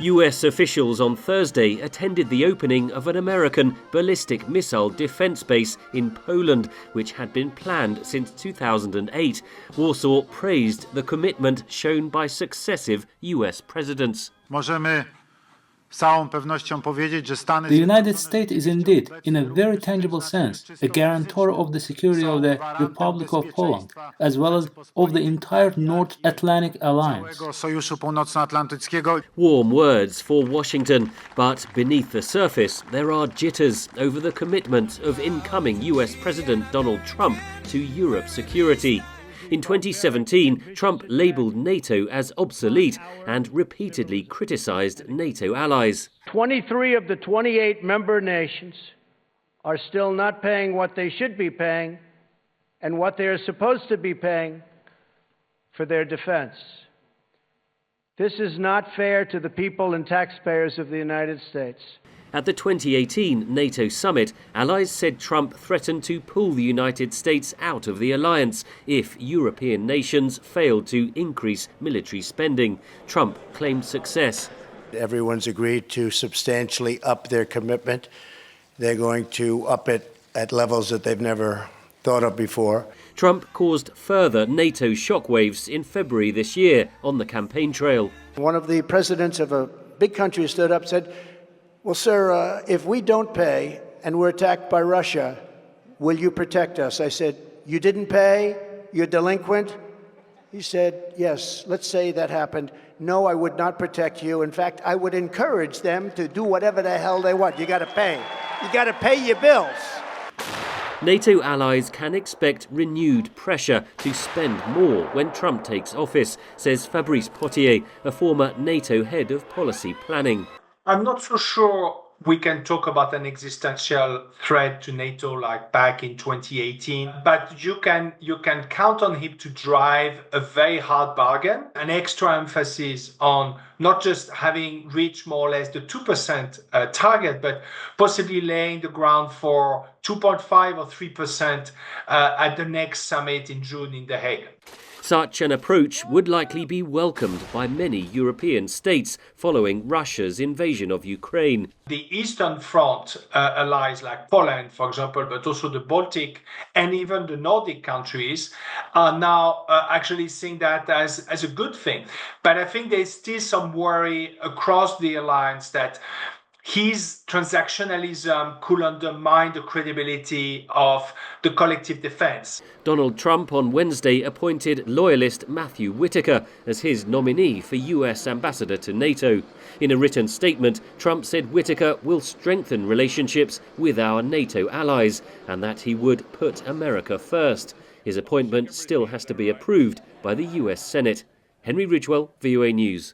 US officials on Thursday attended the opening of an American ballistic missile defense base in Poland, which had been planned since 2008. Warsaw praised the commitment shown by successive US presidents. The United States is indeed, in a very tangible sense, a guarantor of the security of the Republic of Poland, as well as of the entire North Atlantic Alliance. Warm words for Washington, but beneath the surface there are jitters over the commitment of incoming US President Donald Trump to Europe's security. In 2017, Trump labelled NATO as obsolete and repeatedly criticised NATO allies. 23 of the 28 member nations are still not paying what they should be paying and what they are supposed to be paying for their defense. This is not fair to the people and taxpayers of the United States. At the 2018 NATO summit, allies said Trump threatened to pull the United States out of the alliance if European nations failed to increase military spending. Trump claimed success. Everyone's agreed to substantially up their commitment. They're going to up it at levels that they've never thought of before. Trump caused further NATO shockwaves in February this year on the campaign trail. One of the presidents of a big country stood up and said, "Well, sir, if we don't pay and we're attacked by Russia, will you protect us?" I said, "You didn't pay? You're delinquent?" He said, "Yes, let's say that happened. No, I would not protect you. In fact, I would encourage them to do whatever the hell they want. You got to pay. You got to pay your bills." NATO allies can expect renewed pressure to spend more when Trump takes office, says Fabrice Potier, a former NATO head of policy planning. I'm not so sure we can talk about an existential threat to NATO like back in 2018, but you can count on him to drive a very hard bargain, an extra emphasis on not just having reached more or less the 2% target, but possibly laying the ground for 2.5 or 3% at the next summit in June in The Hague. Such an approach would likely be welcomed by many European states following Russia's invasion of Ukraine. The Eastern Front allies like Poland, for example, but also the Baltic and even the Nordic countries are now actually seeing that as a good thing. But I think there's still some worry across the alliance that his transactionalism could undermine the credibility of the collective defense. Donald Trump on Wednesday appointed loyalist Matthew Whitaker as his nominee for US ambassador to NATO. In a written statement, Trump said Whitaker will strengthen relationships with our NATO allies and that he would put America first. His appointment still has to be approved by the US Senate. Henry Ridgwell, VOA News.